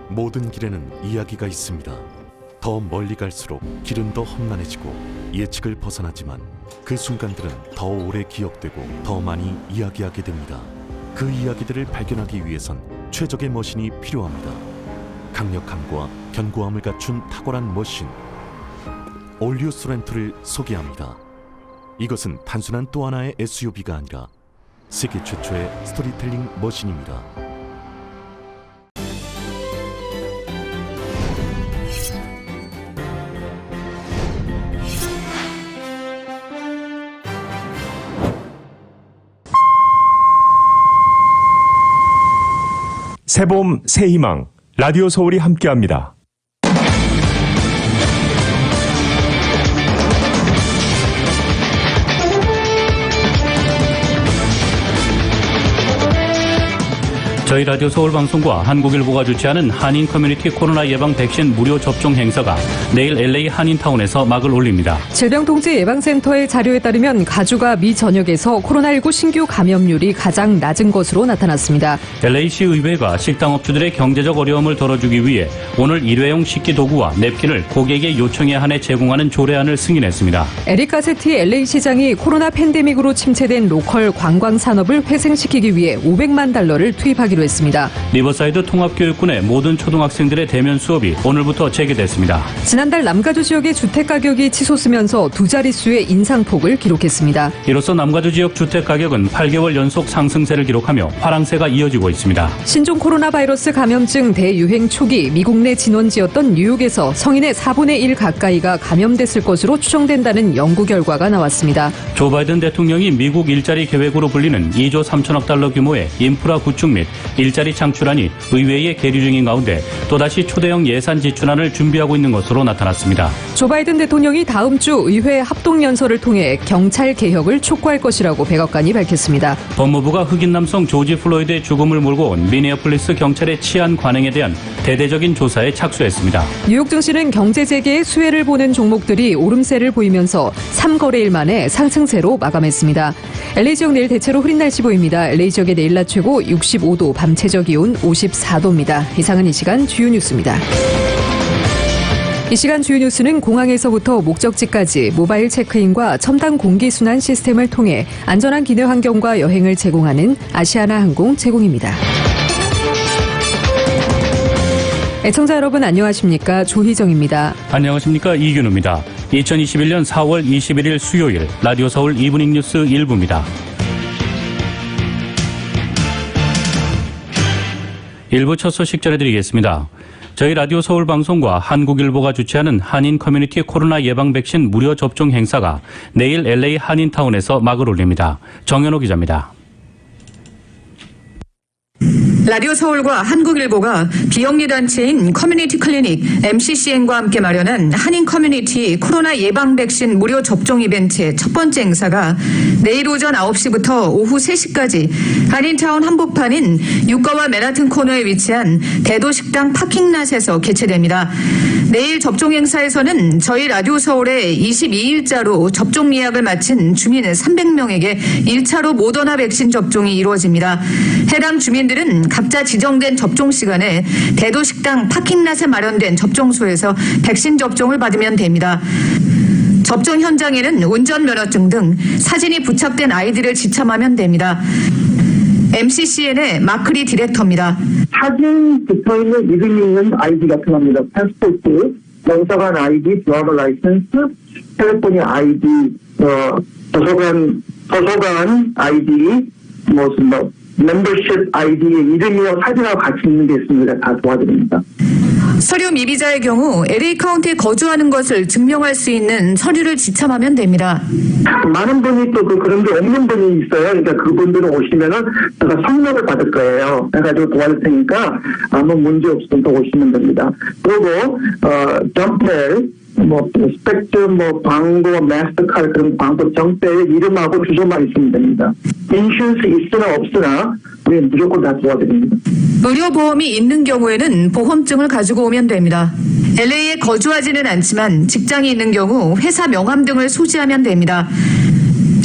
모든 길에는 이야기가 있습니다. 더 멀리 갈수록 길은 더 험난해지고 예측을 벗어나지만 그 순간들은 더 오래 기억되고 더 많이 이야기하게 됩니다. 그 이야기들을 발견하기 위해선 최적의 머신이 필요합니다. 강력함과 견고함을 갖춘 탁월한 머신 올류 소렌토를 소개합니다. 이것은 단순한 또 하나의 SUV가 아니라 세계 최초의 스토리텔링 머신입니다. 새봄 새희망 라디오 서울이 함께합니다. 저희 라디오 서울방송과 한국일보가 주최하는 한인 커뮤니티 코로나 예방 백신 무료 접종 행사가 내일 LA 한인타운에서 막을 올립니다. 질병통제예방센터의 자료에 따르면 가주가 미 전역에서 코로나19 신규 감염률이 가장 낮은 것으로 나타났습니다. LA시 의회가 식당업주들의 경제적 어려움을 덜어주기 위해 오늘 일회용 식기 도구와 냅킨을 고객의 요청에 한해 제공하는 조례안을 승인했습니다. 에릭 가세티 LA시장이 코로나 팬데믹으로 침체된 로컬 관광 산업을 회생시키기 위해 $500만 투입하기로 했습니다. 리버사이드 통합교육군의 모든 초등학생들의 대면 수업이 오늘부터 재개됐습니다. 지난달 남가주 지역의 주택 가격이 치솟으면서 두 자릿수의 인상폭을 기록했습니다. 이로써 남가주 지역 주택 가격은 8개월 연속 상승세를 기록하며 하락세가 이어지고 있습니다. 신종 코로나 바이러스 감염증 대유행 초기 미국 내 진원지였던 뉴욕에서 성인의 4분의 1 가까이가 감염됐을 것으로 추정된다는 연구 결과가 나왔습니다. 조 바이든 대통령이 미국 일자리 계획으로 불리는 2조 3천억 달러 규모의 인프라 구축 및 일자리 창출안이 의회에 계류 중인 가운데 또다시 초대형 예산 지출안을 준비하고 있는 것으로 나타났습니다. 조 바이든 대통령이 다음 주 의회 합동연설을 통해 경찰 개혁을 촉구할 것이라고 백악관이 밝혔습니다. 법무부가 흑인 남성 조지 플로이드의 죽음을 몰고 온 미네아폴리스 경찰의 치안 관행에 대한 대대적인 조사에 착수했습니다. 뉴욕 증시는 경제 재개의 수혜를 보는 종목들이 오름세를 보이면서 3거래일 만에 상승세로 마감했습니다. LA 지역 내일 대체로 흐린 날씨 보입니다. LA 지역의 내일 낮 최고 65도, 밤 최저 기온 54도입니다. 이상은 이 시간 주요 뉴스입니다. 이 시간 주요 뉴스는 공항에서부터 목적지까지 모바일 체크인과 첨단 공기순환 시스템을 통해 안전한 기내 환경과 여행을 제공하는 아시아나 항공 제공입니다. 애청자 여러분 안녕하십니까? 조희정입니다. 안녕하십니까? 이균우입니다. 2021년 4월 21일 수요일 라디오 서울 이브닝 뉴스 1부입니다. 1부 첫 소식 전해드리겠습니다. 저희 라디오 서울 방송과 한국일보가 주최하는 한인 커뮤니티 코로나 예방 백신 무료 접종 행사가 내일 LA 한인타운에서 막을 올립니다. 정현호 기자입니다. 라디오 서울과 한국일보가 비영리 단체인 커뮤니티 클리닉 MCCN과 함께 마련한 한인 커뮤니티 코로나 예방 백신 무료 접종 이벤트의 첫 번째 행사가 내일 오전 9시부터 오후 3시까지 한인타운 한복판인 유가와 맨하튼 코너에 위치한 대도식당 파킹랏에서 개최됩니다. 내일 접종 행사에서는 저희 라디오 서울의 22일자로 접종 예약을 마친 주민 300명에게 1차로 모더나 백신 접종이 이루어집니다. 해당 주민들은 각자 지정된 접종 시간에 대도식당 파킹랏에 마련된 접종소에서 백신 접종을 받으면 됩니다. 접종 현장에는 운전면허증 등 사진이 부착된 아이디를 지참하면 됩니다. MCCN의 마크리 디렉터입니다. 사진 붙어있는 이름이 있는 아이디 같은 겁니다. 패스포트, 영사관 아이디, 드라이버 라이센스, 텔레폰의 아이디, 도서관 아이디, 멤버십 아이디의 이름이와 사진하고 같이 있는 게 있습니다. 다 도와드립니다. 서류 미비자의 경우 LA 카운티에 거주하는 것을 증명할 수 있는 서류를 지참하면 됩니다. 많은 분이 또 그런 게 없는 분이 있어요. 그러니까 그분들은 오시면은 제가 성명을 받을 거예요. 그래가지고 도와줄 테니까 아무 문제 없으면 또 오시면 됩니다. 그리고 점펠, 스펙트, 광고, 마스터카드 그런 광고 정배의 이름하고 주소만 있으면 됩니다. 인슈런스 있으나 없으나 우리는 무조건 다 도와드립니다. 무료 보험이 있는 경우에는 보험증을 가지고 오면 됩니다. LA에 거주하지는 않지만 직장이 있는 경우 회사 명함 등을 소지하면 됩니다.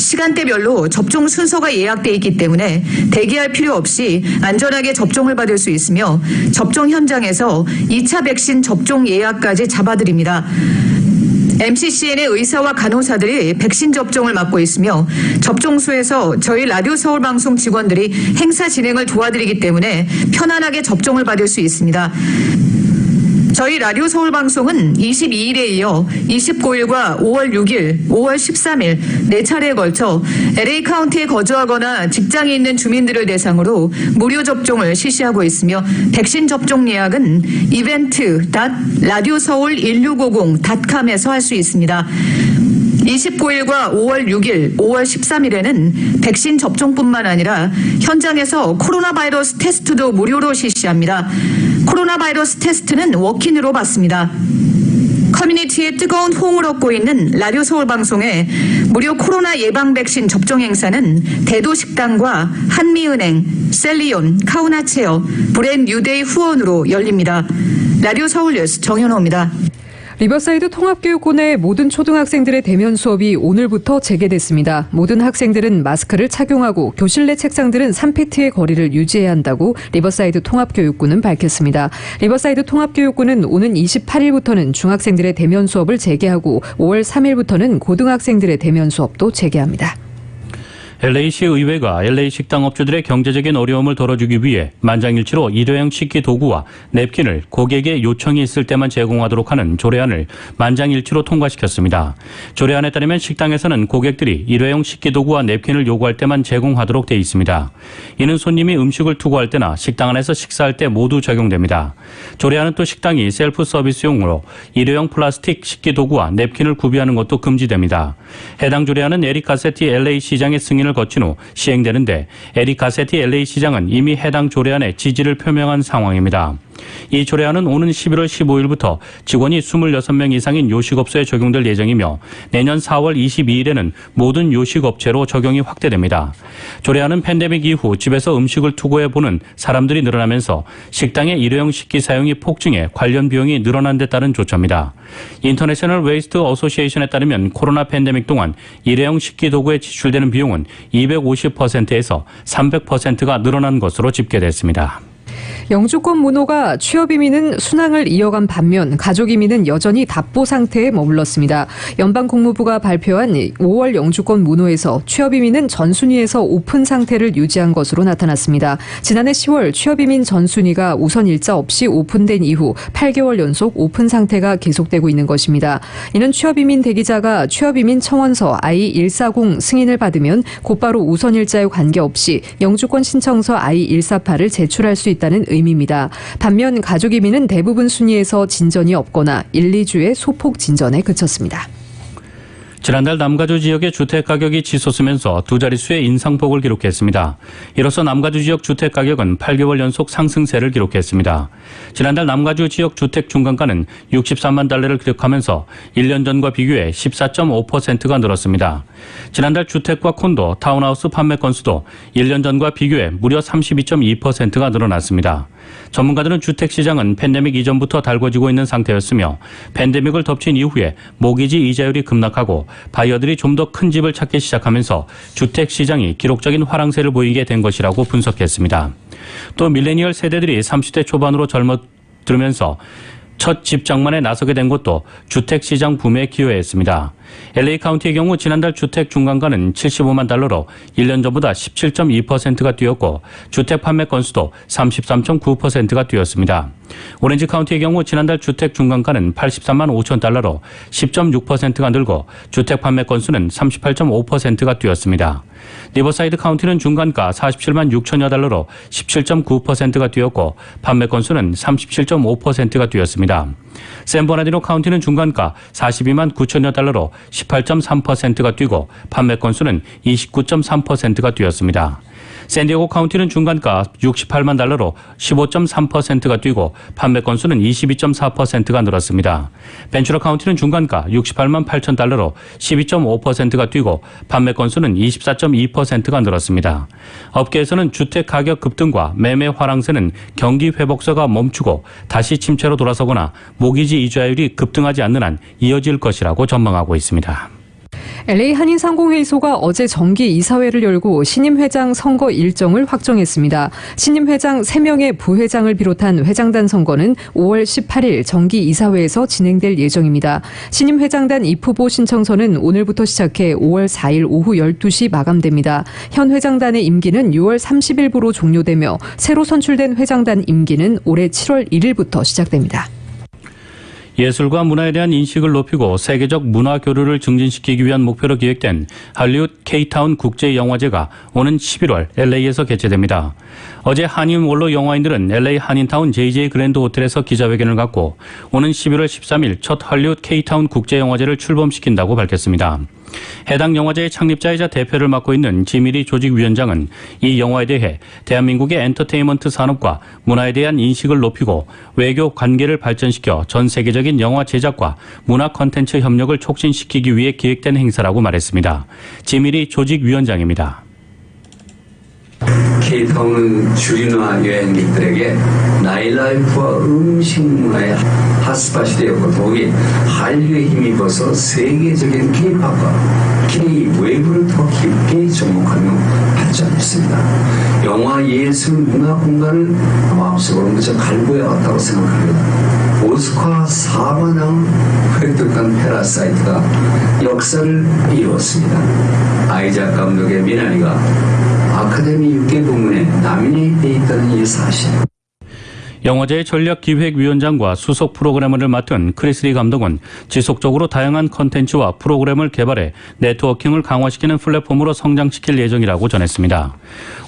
시간대별로 접종 순서가 예약돼 있기 때문에 대기할 필요 없이 안전하게 접종을 받을 수 있으며 접종 현장에서 2차 백신 접종 예약까지 잡아드립니다. MCCN의 의사와 간호사들이 백신 접종을 맡고 있으며 접종소에서 저희 라디오 서울 방송 직원들이 행사 진행을 도와드리기 때문에 편안하게 접종을 받을 수 있습니다. 저희 라디오 서울 방송은 22일에 이어 29일과 5월 6일, 5월 13일 4차례에 걸쳐 LA 카운티에 거주하거나 직장이 있는 주민들을 대상으로 무료 접종을 실시하고 있으며 백신 접종 예약은 event.radioseoul1650.com에서 할 수 있습니다. 29일과 5월 6일, 5월 13일에는 백신 접종뿐만 아니라 현장에서 코로나 바이러스 테스트도 무료로 실시합니다. 코로나 바이러스 테스트는 워킹으로 받습니다. 커뮤니티에 뜨거운 호응을 얻고 있는 라디오 서울 방송의 무료 코로나 예방 백신 접종 행사는 대도식당과 한미은행, 셀리온, 카우나체어, 브랜 뉴데이 후원으로 열립니다. 라디오 서울 뉴스 정현호입니다. 리버사이드 통합교육군의 모든 초등학생들의 대면 수업이 오늘부터 재개됐습니다. 모든 학생들은 마스크를 착용하고 교실 내 책상들은 3피트의 거리를 유지해야 한다고 리버사이드 통합교육군은 밝혔습니다. 리버사이드 통합교육군은 오는 28일부터는 중학생들의 대면 수업을 재개하고 5월 3일부터는 고등학생들의 대면 수업도 재개합니다. LA시 의회가 LA 식당 업주들의 경제적인 어려움을 덜어주기 위해 만장일치로 일회용 식기 도구와 냅킨을 고객의 요청이 있을 때만 제공하도록 하는 조례안을 만장일치로 통과시켰습니다. 조례안에 따르면 식당에서는 고객들이 일회용 식기 도구와 냅킨을 요구할 때만 제공하도록 돼 있습니다. 이는 손님이 음식을 투고할 때나 식당 안에서 식사할 때 모두 적용됩니다. 조례안은 또 식당이 셀프 서비스용으로 일회용 플라스틱 식기 도구와 냅킨을 구비하는 것도 금지됩니다. 해당 조례안은 에릭 가세티 LA 시장의 승인을 거친 후 시행되는데 에릭 가세티 LA 시장은 이미 해당 조례안에 지지를 표명한 상황입니다. 이 조례안은 오는 11월 15일부터 직원이 26명 이상인 요식업소에 적용될 예정이며 내년 4월 22일에는 모든 요식업체로 적용이 확대됩니다. 조례안은 팬데믹 이후 집에서 음식을 투고해보는 사람들이 늘어나면서 식당의 일회용 식기 사용이 폭증해 관련 비용이 늘어난 데 따른 조처입니다. 인터내셔널 웨이스트 어소시에이션에 따르면 코로나 팬데믹 동안 일회용 식기 도구에 지출되는 비용은 250%에서 300%가 늘어난 것으로 집계됐습니다. 영주권 문호가 취업 이민은 순항을 이어간 반면 가족 이민은 여전히 답보 상태에 머물렀습니다. 연방국무부가 발표한 5월 영주권 문호에서 취업 이민은 전순위에서 오픈 상태를 유지한 것으로 나타났습니다. 지난해 10월 취업 이민 전순위가 우선 일자 없이 오픈된 이후 8개월 연속 오픈 상태가 계속되고 있는 것입니다. 이는 취업 이민 대기자가 취업 이민 청원서 I-140 승인을 받으면 곧바로 우선 일자에 관계없이 영주권 신청서 I-148을 제출할 수 있다는 의미입니다. 반면 가족 이민은 대부분 순위에서 진전이 없거나 1, 2주의 소폭 진전에 그쳤습니다. 지난달 남가주 지역의 주택 가격이 치솟으면서 두 자릿수의 인상폭을 기록했습니다. 이로써 남가주 지역 주택 가격은 8개월 연속 상승세를 기록했습니다. 지난달 남가주 지역 주택 중간가는 63만 달러를 기록하면서 1년 전과 비교해 14.5%가 늘었습니다. 지난달 주택과 콘도, 타운하우스 판매 건수도 1년 전과 비교해 무려 32.2%가 늘어났습니다. 전문가들은 주택시장은 팬데믹 이전부터 달궈지고 있는 상태였으며 팬데믹을 덮친 이후에 모기지 이자율이 급락하고 바이어들이 좀 더 큰 집을 찾기 시작하면서 주택시장이 기록적인 화랑세를 보이게 된 것이라고 분석했습니다. 또 밀레니얼 세대들이 30대 초반으로 젊어들면서 첫 집 장만에 나서게 된 것도 주택시장 붐에 기여했습니다. LA 카운티의 경우 지난달 주택 중간가는 75만 달러로 1년 전보다 17.2%가 뛰었고 주택 판매 건수도 33.9%가 뛰었습니다. 오렌지 카운티의 경우 지난달 주택 중간가는 83만 5천 달러로 10.6%가 늘고 주택 판매 건수는 38.5%가 뛰었습니다. 리버사이드 카운티는 중간가 47만 6천여 달러로 17.9%가 뛰었고 판매 건수는 37.5%가 뛰었습니다. 샌버나디노 카운티는 중간가 42만 9천여 달러로 18.3%가 뛰고 판매 건수는 29.3%가 뛰었습니다. 샌디에고 카운티는 중간가 68만 달러로 15.3%가 뛰고 판매 건수는 22.4%가 늘었습니다. 벤츄라 카운티는 중간가 68만 8천 달러로 12.5%가 뛰고 판매 건수는 24.2%가 늘었습니다. 업계에서는 주택 가격 급등과 매매 화랑세는 경기 회복세가 멈추고 다시 침체로 돌아서거나 모기지 이자율이 급등하지 않는 한 이어질 것이라고 전망하고 있습니다. LA 한인상공회의소가 어제 정기 이사회를 열고 신임 회장 선거 일정을 확정했습니다. 신임 회장 3명의 부회장을 비롯한 회장단 선거는 5월 18일 정기 이사회에서 진행될 예정입니다. 신임 회장단 입후보 신청서는 오늘부터 시작해 5월 4일 오후 12시 마감됩니다. 현 회장단의 임기는 6월 30일부로 종료되며 새로 선출된 회장단 임기는 올해 7월 1일부터 시작됩니다. 예술과 문화에 대한 인식을 높이고 세계적 문화 교류를 증진시키기 위한 목표로 기획된 할리우드 K-타운 국제영화제가 오는 11월 LA에서 개최됩니다. 어제 한인 원로 영화인들은 LA 한인타운 JJ 그랜드 호텔에서 기자회견을 갖고 오는 11월 13일 첫 할리우드 K-타운 국제영화제를 출범시킨다고 밝혔습니다. 해당 영화제의 창립자이자 대표를 맡고 있는 지미리 조직위원장은 이 영화에 대해 대한민국의 엔터테인먼트 산업과 문화에 대한 인식을 높이고 외교 관계를 발전시켜 전 세계적인 영화 제작과 문화 콘텐츠 협력을 촉진시키기 위해 기획된 행사라고 말했습니다. 지미리 조직위원장입니다. K-타운은 주류나 여행객들에게 나이라이프와 음식 문화의 핫스팟이 되었고 더욱이 한류에 힘입어서 세계적인 K-팝과 K-웨이브를 더 깊게 접목하며 발전했습니다. 영화 예술 문화 공간을 마음속으로 무척 갈구해 왔다고 생각합니다. 오스카 4관왕 획득한 패러사이트가 역사를 이루었습니다. 아이작 감독의 미나리가 아카데미 6개 부문에 나미네이트 돼 있다는 이 사실. 영화제의 전략기획위원장과 수석 프로그래머를 맡은 크리스 리 감독은 지속적으로 다양한 콘텐츠와 프로그램을 개발해 네트워킹을 강화시키는 플랫폼으로 성장시킬 예정이라고 전했습니다.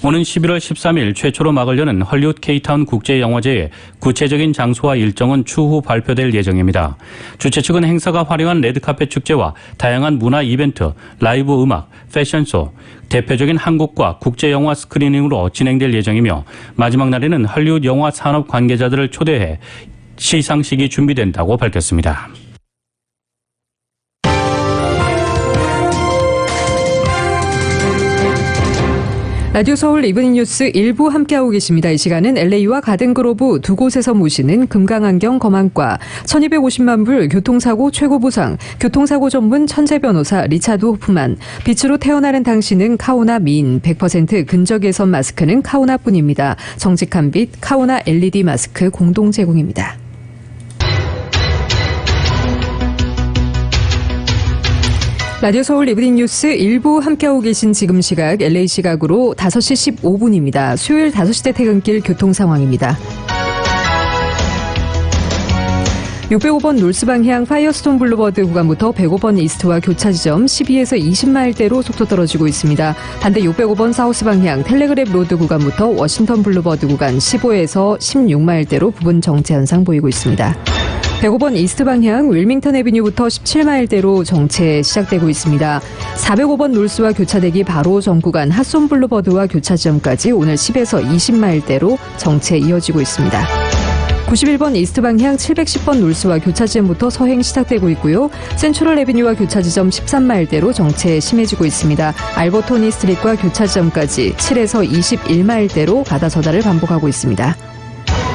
오는 11월 13일 최초로 막을 여는 헐리우드 K-타운 국제영화제의 구체적인 장소와 일정은 추후 발표될 예정입니다. 주최 측은 행사가 활용한 레드카펫 축제와 다양한 문화 이벤트, 라이브 음악, 패션쇼, 대표적인 한국과 국제영화 스크리닝으로 진행될 예정이며 마지막 날에는 할리우드 영화 산업 관계자들을 초대해 시상식이 준비된다고 밝혔습니다. 라디오 서울 이브닝 뉴스 일부 함께하고 계십니다. 이 시간은 LA와 가든그로브 두 곳에서 모시는 금강안경 검안과 1250만 불 교통사고 최고 보상, 교통사고 전문 천재 변호사 리차드 호프만, 빛으로 태어나는 당신은 카오나 미인, 100% 근적 예선 마스크는 카오나뿐입니다. 정직한 빛 카오나 LED 마스크 공동 제공입니다. 라디오 서울 이브닝 뉴스 일부 함께하고 계신 지금 시각 LA 시각으로 5시 15분입니다. 수요일 5시대 퇴근길 교통 상황입니다. 605번 놀스 방향 파이어스톤 블루버드 구간부터 105번 이스트와 교차 지점 12에서 20마일대로 속도 떨어지고 있습니다. 반대 605번 사우스 방향 텔레그랩 로드 구간부터 워싱턴 블루버드 구간 15에서 16마일대로 부분 정체 현상 보이고 있습니다. 105번 이스트 방향 윌밍턴 애비뉴부터 17마일대로 정체 시작되고 있습니다. 405번 놀스와 교차되기 바로 전 구간 핫손 블루버드와 교차 지점까지 오늘 10에서 20마일대로 정체 이어지고 있습니다. 91번 이스트 방향 710번 놀스와 교차 지점부터 서행 시작되고 있고요. 센트럴 애비뉴와 교차 지점 13마일대로 정체 심해지고 있습니다. 알버토니 스트릿과 교차 지점까지 7에서 21마일대로 가다서다를 반복하고 있습니다.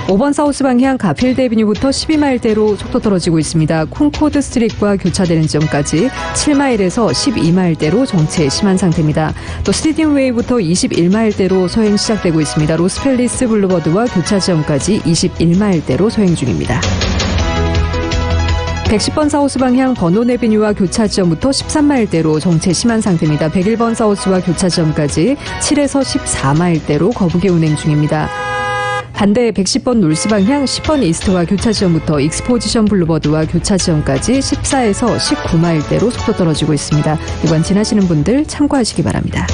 5번 사우스 방향 가필드 애비뉴부터 12마일대로 속도 떨어지고 있습니다. 콩코드 스트릿과 교차되는 지점까지 7마일에서 12마일대로 정체 심한 상태입니다. 또 스티디움 웨이부터 21마일대로 소행 시작되고 있습니다. 로스펠리스 블루버드와 교차 지점까지 21마일대로 소행 중입니다. 110번 사우스 방향 버논 애비뉴와 교차 지점부터 13마일대로 정체 심한 상태입니다. 101번 사우스와 교차 지점까지 7에서 14마일대로 거북이 운행 중입니다. 반대 110번 놀스 방향 10번 이스트와 교차 지점부터 익스포지션 블루버드와 교차 지점까지 14에서 19마일대로 속도 떨어지고 있습니다. 이번 지나시는 분들 참고하시기 바랍니다.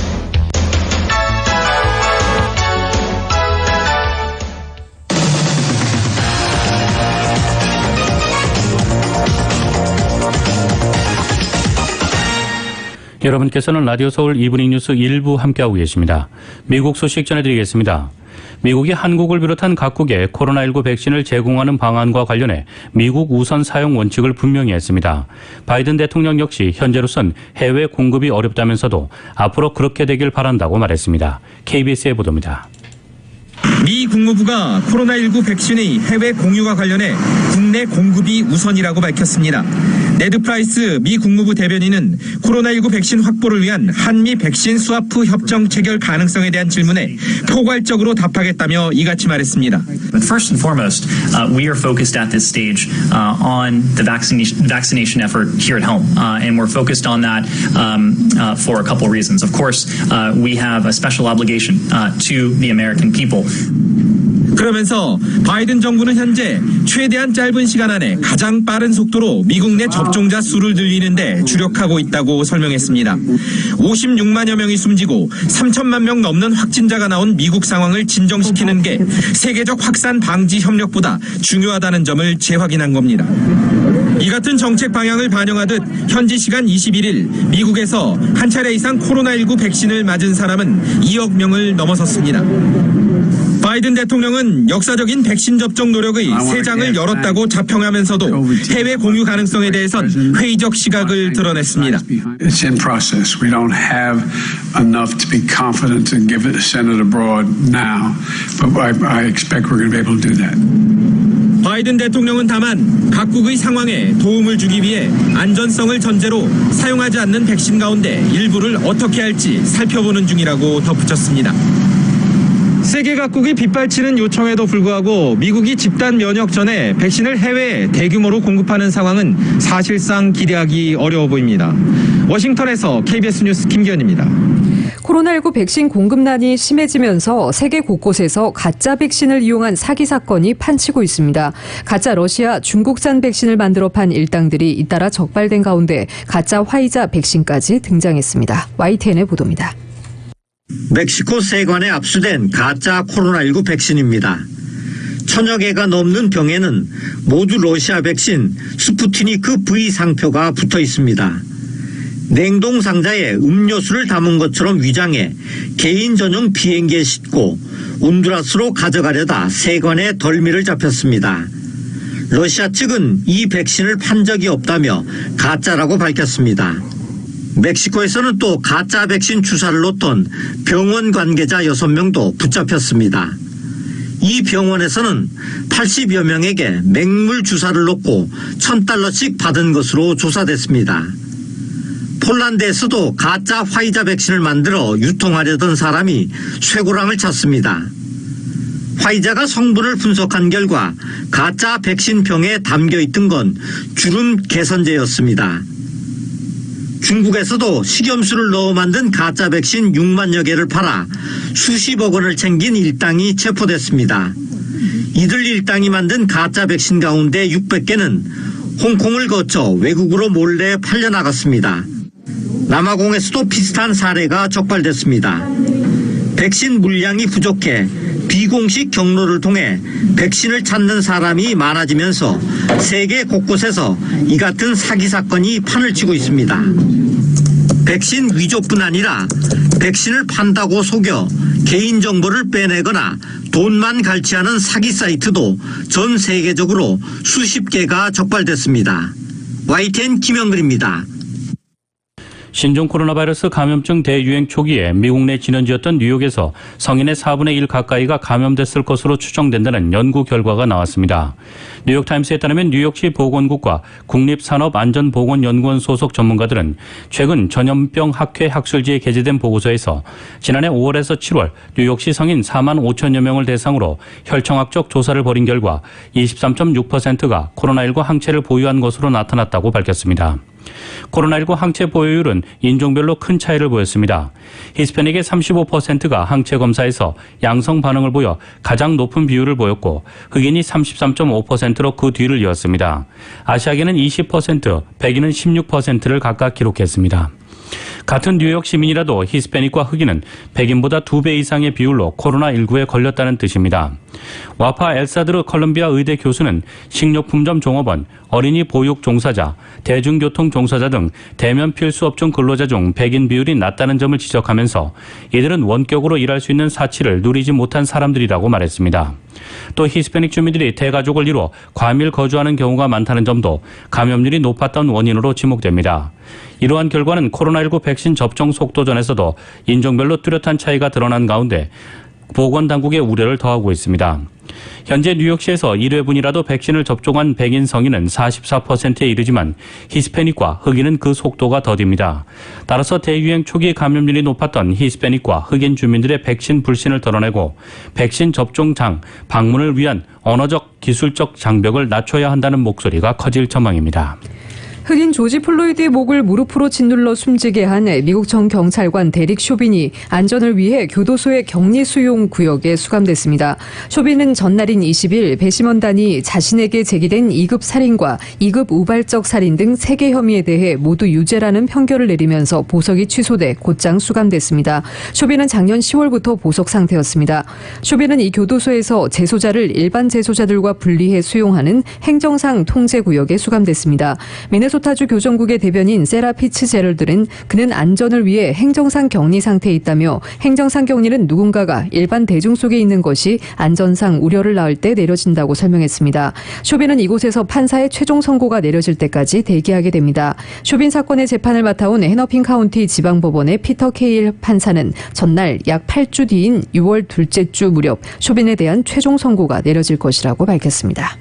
여러분께서는 라디오 서울 이브닝 뉴스 일부 함께하고 계십니다. 미국 소식 전해드리겠습니다. 미국이 한국을 비롯한 각국에 코로나19 백신을 제공하는 방안과 관련해 미국 우선 사용 원칙을 분명히 했습니다. 바이든 대통령 역시 현재로선 해외 공급이 어렵다면서도 앞으로 그렇게 되길 바란다고 말했습니다. KBS의 보도입니다. 미 국무부가 코로나19 백신의 해외 공유와 관련해 국내 공급이 우선이라고 밝혔습니다. 네드 프라이스 미 국무부 대변인은 코로나19 백신 확보를 위한 한미 백신 스와프 협정 체결 가능성에 대한 질문에 포괄적으로 답하겠다며 이같이 말했습니다. But first and foremost, we are focused at this stage on the vaccination effort here at home, and we're focused on that for a couple of reasons. Of course, we have a special obligation to the American people. 그러면서 바이든 정부는 현재 최대한 짧은 시간 안에 가장 빠른 속도로 미국 내 접종자 수를 늘리는 데 주력하고 있다고 설명했습니다. 56만여 명이 숨지고 3천만 명 넘는 확진자가 나온 미국 상황을 진정시키는 게 세계적 확산 방지 협력보다 중요하다는 점을 재확인한 겁니다. 이 같은 정책 방향을 반영하듯 현지 시간 21일 미국에서 한 차례 이상 코로나19 백신을 맞은 사람은 2억 명을 넘어섰습니다. 바이든 대통령은 역사적인 백신 접종 노력의 세 장을 열었다고 자평하면서도 해외 공유 가능성에 대해선 회의적 시각을 드러냈습니다. It's in process. We don't have enough to be confident and give it a send it abroad now, but I expect we're going to be able to do that. 바이든 대통령은 다만 각국의 상황에 도움을 주기 위해 안전성을 전제로 사용하지 않는 백신 가운데 일부를 어떻게 할지 살펴보는 중이라고 덧붙였습니다. 세계 각국이 빗발치는 요청에도 불구하고 미국이 집단 면역 전에 백신을 해외에 대규모로 공급하는 상황은 사실상 기대하기 어려워 보입니다. 워싱턴에서 KBS 뉴스 김기현입니다. 코로나19 백신 공급난이 심해지면서 세계 곳곳에서 가짜 백신을 이용한 사기 사건이 판치고 있습니다. 가짜 러시아, 중국산 백신을 만들어 판 일당들이 잇따라 적발된 가운데 가짜 화이자 백신까지 등장했습니다. YTN의 보도입니다. 멕시코 세관에 압수된 가짜 코로나19 백신입니다. 1000여 개가 넘는 병에는 모두 러시아 백신 스푸트니크 V 상표가 붙어 있습니다. 냉동 상자에 음료수를 담은 것처럼 위장해 개인 전용 비행기에 싣고 온두라스로 가져가려다 세관에 덜미를 잡혔습니다. 러시아 측은 이 백신을 판 적이 없다며 가짜라고 밝혔습니다. 멕시코에서는 또 가짜 백신 주사를 놓던 병원 관계자 6명도 붙잡혔습니다. 이 병원에서는 80여 명에게 맹물 주사를 놓고 $1,000씩 받은 것으로 조사됐습니다. 폴란드에서도 가짜 화이자 백신을 만들어 유통하려던 사람이 쇠고랑을 쳤습니다. 화이자가 성분을 분석한 결과 가짜 백신 병에 담겨있던 건 주름 개선제였습니다. 중국에서도 식염수를 넣어 만든 가짜 백신 6만여 개를 팔아 수십억 원을 챙긴 일당이 체포됐습니다. 이들 일당이 만든 가짜 백신 가운데 600개는 홍콩을 거쳐 외국으로 몰래 팔려나갔습니다. 남아공에서도 비슷한 사례가 적발됐습니다. 백신 물량이 부족해 비공식 경로를 통해 백신을 찾는 사람이 많아지면서 세계 곳곳에서 이 같은 사기 사건이 판을 치고 있습니다. 백신 위조뿐 아니라 백신을 판다고 속여 개인정보를 빼내거나 돈만 갈취하는 사기 사이트도 전 세계적으로 수십 개가 적발됐습니다. YTN 김영근입니다. 신종 코로나 바이러스 감염증 대유행 초기에 미국 내 진원지였던 뉴욕에서 성인의 4분의 1 가까이가 감염됐을 것으로 추정된다는 연구 결과가 나왔습니다. 뉴욕타임스에 따르면 뉴욕시 보건국과 국립산업안전보건연구원 소속 전문가들은 최근 전염병 학회 학술지에 게재된 보고서에서 지난해 5월에서 7월 뉴욕시 성인 4만 5천여 명을 대상으로 혈청학적 조사를 벌인 결과 23.6%가 코로나19 항체를 보유한 것으로 나타났다고 밝혔습니다. 코로나19 항체 보유율은 인종별로 큰 차이를 보였습니다. 히스패닉의 35%가 항체 검사에서 양성 반응을 보여 가장 높은 비율을 보였고 흑인이 33.5%로 그 뒤를 이었습니다. 아시아계는 20%, 백인은 16%를 각각 기록했습니다. 같은 뉴욕 시민이라도 히스패닉과 흑인은 백인보다 2배 이상의 비율로 코로나19에 걸렸다는 뜻입니다. 와파 엘사드르 컬럼비아 의대 교수는 식료품점 종업원, 어린이 보육 종사자, 대중교통 종사자 등 대면 필수업종 근로자 중 백인 비율이 낮다는 점을 지적하면서 이들은 원격으로 일할 수 있는 사치를 누리지 못한 사람들이라고 말했습니다. 또 히스패닉 주민들이 대가족을 이루어 과밀 거주하는 경우가 많다는 점도 감염률이 높았던 원인으로 지목됩니다. 이러한 결과는 코로나19 백신 접종 속도전에서도 인종별로 뚜렷한 차이가 드러난 가운데 보건당국의 우려를 더하고 있습니다. 현재 뉴욕시에서 1회분이라도 백신을 접종한 백인 성인은 44%에 이르지만 히스패닉과 흑인은 그 속도가 더딥니다. 따라서 대유행 초기 감염률이 높았던 히스패닉과 흑인 주민들의 백신 불신을 덜어내고 백신 접종 방문을 위한 언어적, 기술적 장벽을 낮춰야 한다는 목소리가 커질 전망입니다. 흑인 조지 플로이드의 목을 무릎으로 짓눌러 숨지게 한 미국 전 경찰관 데릭 쇼빈이 안전을 위해 교도소의 격리 수용 구역에 수감됐습니다. 쇼빈은 전날인 20일 배심원단이 자신에게 제기된 2급 살인과 2급 우발적 살인 등 3개 혐의에 대해 모두 유죄라는 판결을 내리면서 보석이 취소돼 곧장 수감됐습니다. 쇼빈은 작년 10월부터 보석 상태였습니다. 쇼빈은 이 교도소에서 재소자를 일반 재소자들과 분리해 수용하는 행정상 통제구역에 수감됐습니다. 미네소타주 교정국의 대변인 세라 피츠제럴드는 그는 안전을 위해 행정상 격리 상태에 있다며 행정상 격리는 누군가가 일반 대중 속에 있는 것이 안전상 우려를 낳을 때 내려진다고 설명했습니다. 쇼빈은 이곳에서 판사의 최종 선고가 내려질 때까지 대기하게 됩니다. 쇼빈 사건의 재판을 맡아온 해너핀 카운티 지방법원의 피터 케일 판사는 전날 약 8주 뒤인 6월 둘째 주 무렵 쇼빈에 대한 최종 선고가 내려질 것이라고 밝혔습니다.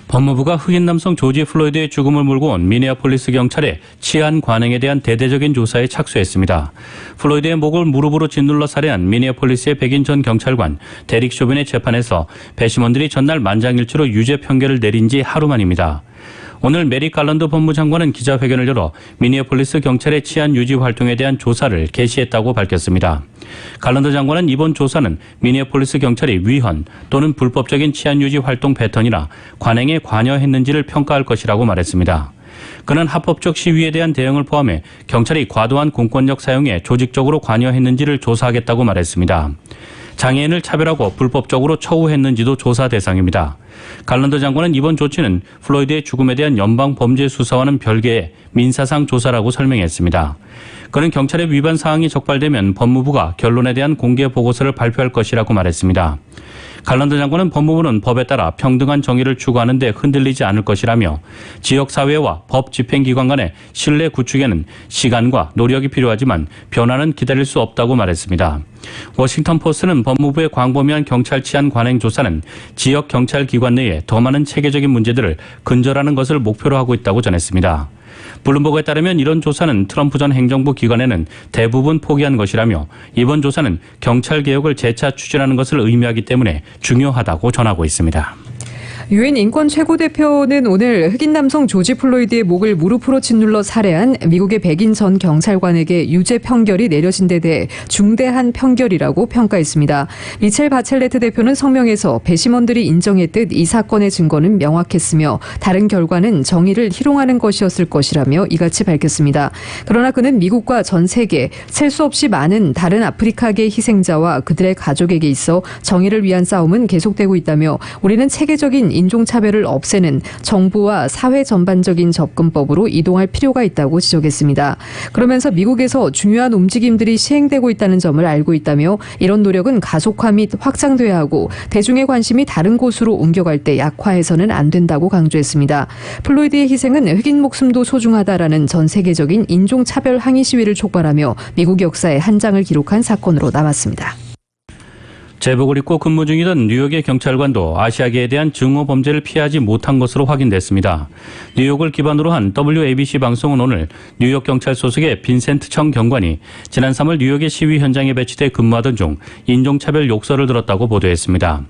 법무부가 흑인 남성 조지 플로이드의 죽음을 몰고 온 미네아폴리스 경찰의 치안 관행에 대한 대대적인 조사에 착수했습니다. 플로이드의 목을 무릎으로 짓눌러 살해한 미네아폴리스의 백인 전 경찰관 데릭 쇼빈의 재판에서 배심원들이 전날 만장일치로 유죄 판결을 내린 지 하루 만입니다. 오늘 메리 갈런드 법무장관은 기자회견을 열어 미네아폴리스 경찰의 치안 유지 활동에 대한 조사를 개시했다고 밝혔습니다. 갈런드 장관은 이번 조사는 미네아폴리스 경찰이 위헌 또는 불법적인 치안 유지 활동 패턴이나 관행에 관여했는지를 평가할 것이라고 말했습니다. 그는 합법적 시위에 대한 대응을 포함해 경찰이 과도한 공권력 사용에 조직적으로 관여했는지를 조사하겠다고 말했습니다. 장애인을 차별하고 불법적으로 처우했는지도 조사 대상입니다. 갈런드 장관은 이번 조치는 플로이드의 죽음에 대한 연방범죄수사와는 별개의 민사상 조사라고 설명했습니다. 그는 경찰의 위반 사항이 적발되면 법무부가 결론에 대한 공개 보고서를 발표할 것이라고 말했습니다. 갈런드 장관은 법무부는 법에 따라 평등한 정의를 추구하는 데 흔들리지 않을 것이라며 지역사회와 법 집행기관 간의 신뢰 구축에는 시간과 노력이 필요하지만 변화는 기다릴 수 없다고 말했습니다. 워싱턴 포스트는 법무부의 광범위한 경찰 치안 관행 조사는 지역 경찰 기관 내에 더 많은 체계적인 문제들을 근절하는 것을 목표로 하고 있다고 전했습니다. 블룸버그에 따르면 이런 조사는 트럼프 전 행정부 기간에는 대부분 포기한 것이라며 이번 조사는 경찰 개혁을 재차 추진하는 것을 의미하기 때문에 중요하다고 전하고 있습니다. 유엔 인권 최고대표는 오늘 흑인 남성 조지 플로이드의 목을 무릎으로 짓눌러 살해한 미국의 백인 전 경찰관에게 유죄 판결이 내려진 데 대해 중대한 판결이라고 평가했습니다. 미첼 바첼레트 대표는 성명에서 배심원들이 인정했듯 이 사건의 증거는 명확했으며 다른 결과는 정의를 희롱하는 것이었을 것이라며 이같이 밝혔습니다. 그러나 그는 미국과 전 세계 셀 수 없이 많은 다른 아프리카계 희생자와 그들의 가족에게 있어 정의를 위한 싸움은 계속되고 있다며 우리는 체계적인 인종차별을 없애는 정부와 사회 전반적인 접근법으로 이동할 필요가 있다고 지적했습니다. 그러면서 미국에서 중요한 움직임들이 시행되고 있다는 점을 알고 있다며 이런 노력은 가속화 및 확장돼야 하고 대중의 관심이 다른 곳으로 옮겨갈 때 약화해서는 안 된다고 강조했습니다. 플로이드의 희생은 흑인 목숨도 소중하다라는 전 세계적인 인종차별 항의 시위를 촉발하며 미국 역사에 한 장을 기록한 사건으로 남았습니다. 제복을 입고 근무 중이던 뉴욕의 경찰관도 아시아계에 대한 증오 범죄를 피하지 못한 것으로 확인됐습니다. 뉴욕을 기반으로 한 WABC 방송은 오늘 뉴욕 경찰 소속의 빈센트 청 경관이 지난 3월 뉴욕의 시위 현장에 배치돼 근무하던 중 인종차별 욕설을 들었다고 보도했습니다.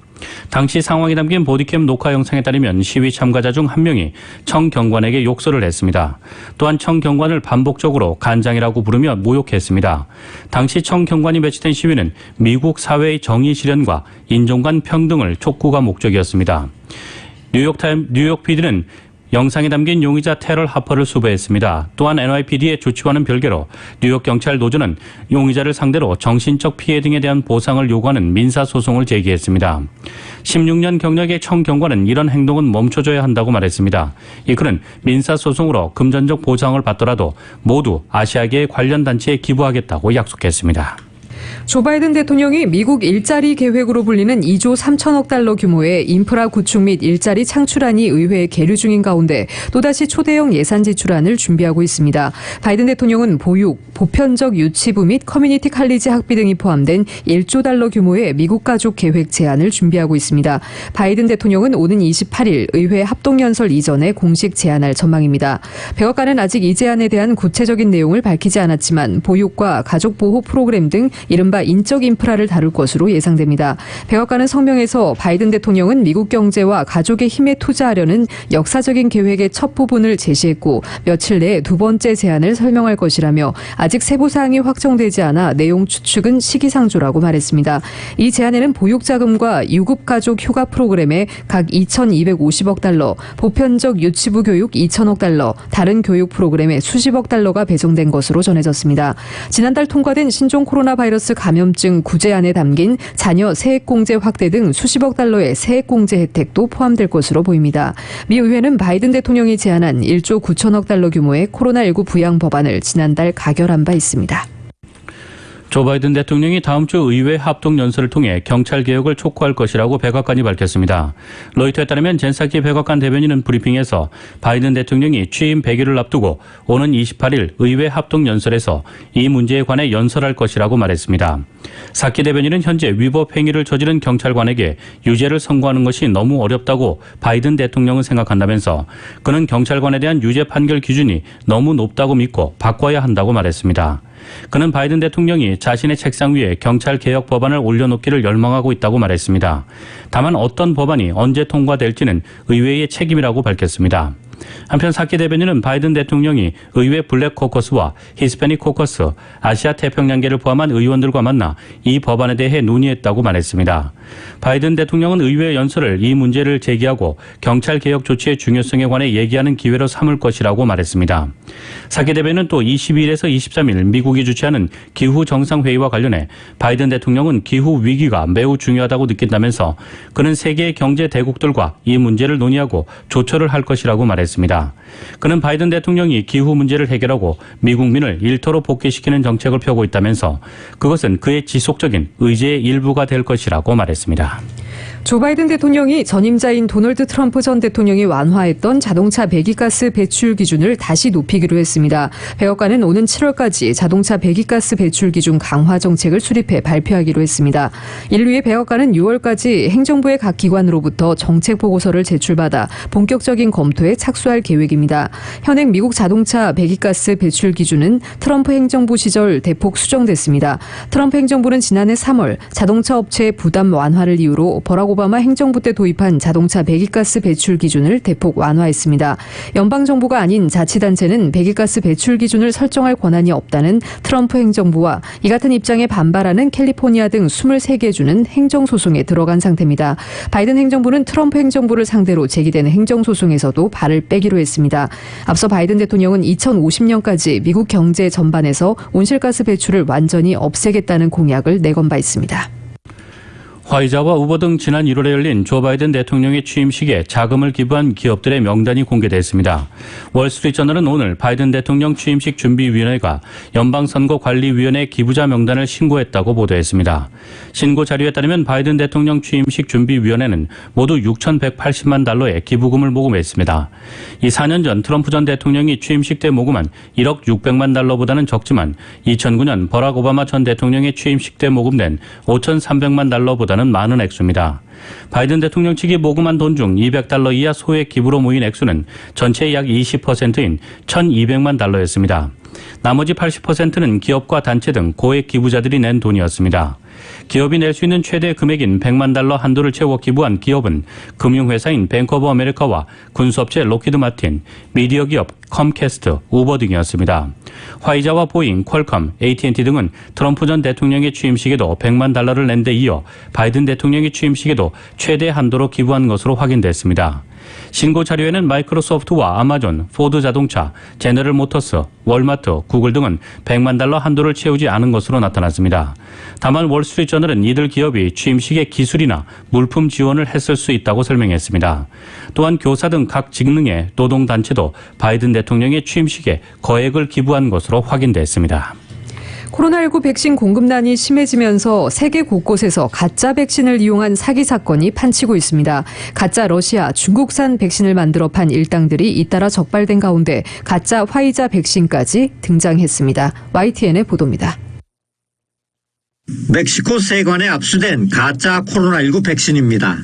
당시 상황이 담긴 보디캠 녹화 영상에 따르면 시위 참가자 중 한 명이 청 경관에게 욕설을 했습니다. 또한 청 경관을 반복적으로 간장이라고 부르며 모욕했습니다. 당시 청 경관이 배치된 시위는 미국 사회의 정의 실현과 인종 간 평등을 촉구가 목적이었습니다. 뉴욕 PD는 영상에 담긴 용의자 테럴 하퍼를 수배했습니다. 또한 NYPD의 조치와는 별개로 뉴욕 경찰 노조는 용의자를 상대로 정신적 피해 등에 대한 보상을 요구하는 민사소송을 제기했습니다. 16년 경력의 청 경관은 이런 행동은 멈춰줘야 한다고 말했습니다. 이 그는 민사소송으로 금전적 보상을 받더라도 모두 아시아계의 관련 단체에 기부하겠다고 약속했습니다. 조 바이든 대통령이 미국 일자리 계획으로 불리는 2조 3천억 달러 규모의 인프라 구축 및 일자리 창출안이 의회에 계류 중인 가운데 또다시 초대형 예산 지출안을 준비하고 있습니다. 바이든 대통령은 보육, 보편적 유치부 및 커뮤니티 칼리지 학비 등이 포함된 1조 달러 규모의 미국 가족 계획 제안을 준비하고 있습니다. 바이든 대통령은 오는 28일 의회 합동연설 이전에 공식 제안할 전망입니다. 백악관은 아직 이 제안에 대한 구체적인 내용을 밝히지 않았지만 보육과 가족보호 프로그램 등 이른바 인적 인프라를 다룰 것으로 예상됩니다. 백악관은 성명에서 바이든 대통령은 미국 경제와 가족의 힘에 투자하려는 역사적인 계획의 첫 부분을 제시했고 며칠 내에 두 번째 제안을 설명할 것이라며 아직 세부 사항이 확정되지 않아 내용 추측은 시기상조라고 말했습니다. 이 제안에는 보육자금과 유급가족 휴가 프로그램에 각 2,250억 달러, 보편적 유치부 교육 2천억 달러, 다른 교육 프로그램에 수십억 달러가 배정된 것으로 전해졌습니다. 지난달 통과된 신종 코로나 바이러스 감염증 구제안에 담긴 자녀 세액공제 확대 등 수십억 달러의 세액공제 혜택도 포함될 것으로 보입니다. 미 의회는 바이든 대통령이 제안한 1조 9천억 달러 규모의 코로나19 부양 법안을 지난달 가결한 바 있습니다. 조 바이든 대통령이 다음 주 의회 합동연설을 통해 경찰 개혁을 촉구할 것이라고 백악관이 밝혔습니다. 로이터에 따르면 젠사키 백악관 대변인은 브리핑에서 바이든 대통령이 취임 100일을 앞두고 오는 28일 의회 합동연설에서 이 문제에 관해 연설할 것이라고 말했습니다. 사키 대변인은 현재 위법 행위를 저지른 경찰관에게 유죄를 선고하는 것이 너무 어렵다고 바이든 대통령은 생각한다면서 그는 경찰관에 대한 유죄 판결 기준이 너무 높다고 믿고 바꿔야 한다고 말했습니다. 그는 바이든 대통령이 자신의 책상 위에 경찰 개혁 법안을 올려놓기를 열망하고 있다고 말했습니다. 다만 어떤 법안이 언제 통과될지는 의회의 책임이라고 밝혔습니다. 한편 사키 대변인은 바이든 대통령이 의회 블랙 코커스와 히스패닉 코커스, 아시아 태평양계를 포함한 의원들과 만나 이 법안에 대해 논의했다고 말했습니다. 바이든 대통령은 의회 연설을 이 문제를 제기하고 경찰 개혁 조치의 중요성에 관해 얘기하는 기회로 삼을 것이라고 말했습니다. 사키 대변인은 또 22일에서 23일 미국이 주최하는 기후 정상회의와 관련해 바이든 대통령은 기후 위기가 매우 중요하다고 느낀다면서 그는 세계의 경제 대국들과 이 문제를 논의하고 조처를 할 것이라고 말했습니다. 그는 바이든 대통령이 기후 문제를 해결하고 미국민을 일터로 복귀시키는 정책을 펴고 있다면서 그것은 그의 지속적인 의지의 일부가 될 것이라고 말했습니다. 조 바이든 대통령이 전임자인 도널드 트럼프 전 대통령이 완화했던 자동차 배기가스 배출 기준을 다시 높이기로 했습니다. 백악관은 오는 7월까지 자동차 배기가스 배출 기준 강화 정책을 수립해 발표하기로 했습니다. 이를 위해 백악관은 6월까지 행정부의 각 기관으로부터 정책 보고서를 제출받아 본격적인 검토에 착수할 계획입니다. 현행 미국 자동차 배기가스 배출 기준은 트럼프 행정부 시절 대폭 수정됐습니다. 트럼프 행정부는 지난해 3월 자동차 업체의 부담 완화를 이유로 버락 오바마 행정부 때 도입한 자동차 배기가스 배출 기준을 대폭 완화했습니다. 연방정부가 아닌 자치단체는 배기가스 배출 기준을 설정할 권한이 없다는 트럼프 행정부와 이 같은 입장에 반발하는 캘리포니아 등 23개 주는 행정소송에 들어간 상태입니다. 바이든 행정부는 트럼프 행정부를 상대로 제기된 행정소송에서도 발을 빼기로 했습니다. 앞서 바이든 대통령은 2050년까지 미국 경제 전반에서 온실가스 배출을 완전히 없애겠다는 공약을 내건 바 있습니다. 화이자와 우버 등 지난 1월에 열린 조 바이든 대통령의 취임식에 자금을 기부한 기업들의 명단이 공개됐습니다. 월스트리트저널은 오늘 바이든 대통령 취임식 준비위원회가 연방선거관리위원회 기부자 명단을 신고했다고 보도했습니다. 신고 자료에 따르면 바이든 대통령 취임식 준비위원회는 모두 6,180만 달러의 기부금을 모금했습니다. 이 4년 전 트럼프 전 대통령이 취임식 때 모금한 1억 600만 달러보다는 적지만 2009년 버락 오바마 전 대통령의 취임식 때 모금된 5,300만 달러보다는 많은 액수입니다. 바이든 대통령 측이 모금한 돈 중 200달러 이하 소액 기부로 모인 액수는 전체의 약 20%인 1,200만 달러였습니다. 나머지 80%는 기업과 단체 등 고액 기부자들이 낸 돈이었습니다. 기업이 낼 수 있는 최대 금액인 100만 달러 한도를 채워 기부한 기업은 금융회사인 뱅크 오브 아메리카와 군수업체 로키드 마틴, 미디어 기업 컴캐스트, 우버 등이었습니다. 화이자와 보잉, 퀄컴, AT&T 등은 트럼프 전 대통령의 취임식에도 100만 달러를 낸 데 이어 바이든 대통령의 취임식에도 최대 한도로 기부한 것으로 확인됐습니다. 신고 자료에는 마이크로소프트와 아마존, 포드 자동차, 제너럴 모터스, 월마트, 구글 등은 100만 달러 한도를 채우지 않은 것으로 나타났습니다. 다만 월스트리트저널은 이들 기업이 취임식에 기술이나 물품 지원을 했을 수 있다고 설명했습니다. 또한 교사 등 각 직능의 노동단체도 바이든 대통령의 취임식에 거액을 기부한 것으로 확인됐습니다. 코로나19 백신 공급난이 심해지면서 세계 곳곳에서 가짜 백신을 이용한 사기 사건이 판치고 있습니다. 가짜 러시아, 중국산 백신을 만들어 판 일당들이 잇따라 적발된 가운데 가짜 화이자 백신까지 등장했습니다. YTN의 보도입니다. 멕시코 세관에 압수된 가짜 코로나19 백신입니다.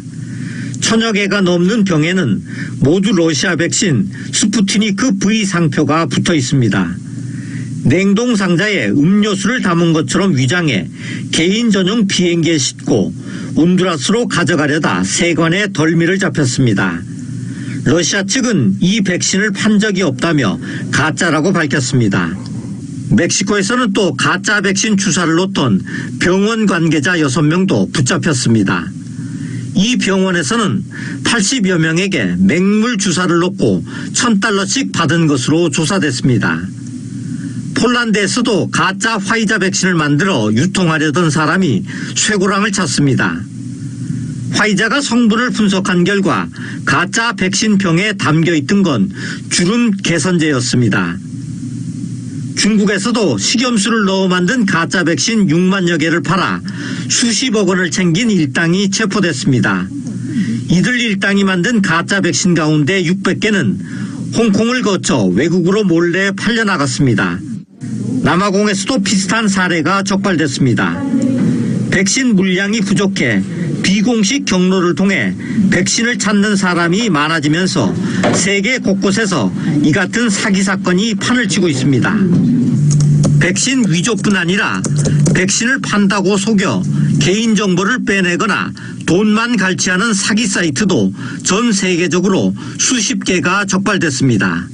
1000여 개가 넘는 병에는 모두 러시아 백신 스푸트니크 V 상표가 붙어 있습니다. 냉동 상자에 음료수를 담은 것처럼 위장해 개인 전용 비행기에 싣고 온두라스로 가져가려다 세관에 덜미를 잡혔습니다. 러시아 측은 이 백신을 판 적이 없다며 가짜라고 밝혔습니다. 멕시코에서는 또 가짜 백신 주사를 놓던 병원 관계자 6명도 붙잡혔습니다. 이 병원에서는 80여 명에게 맹물 주사를 놓고 $1,000씩 받은 것으로 조사됐습니다. 폴란드에서도 가짜 화이자 백신을 만들어 유통하려던 사람이 쇠고랑을 찼습니다. 화이자가 성분을 분석한 결과 가짜 백신 병에 담겨있던 건 주름 개선제였습니다. 중국에서도 식염수를 넣어 만든 가짜 백신 6만여 개를 팔아 수십억 원을 챙긴 일당이 체포됐습니다. 이들 일당이 만든 가짜 백신 가운데 600개는 홍콩을 거쳐 외국으로 몰래 팔려나갔습니다. 남아공에서도 비슷한 사례가 적발됐습니다. 백신 물량이 부족해 비공식 경로를 통해 백신을 찾는 사람이 많아지면서 세계 곳곳에서 이 같은 사기 사건이 판을 치고 있습니다. 백신 위조뿐 아니라 백신을 판다고 속여 개인정보를 빼내거나 돈만 갈취하는 사기 사이트도 전 세계적으로 수십 개가 적발됐습니다.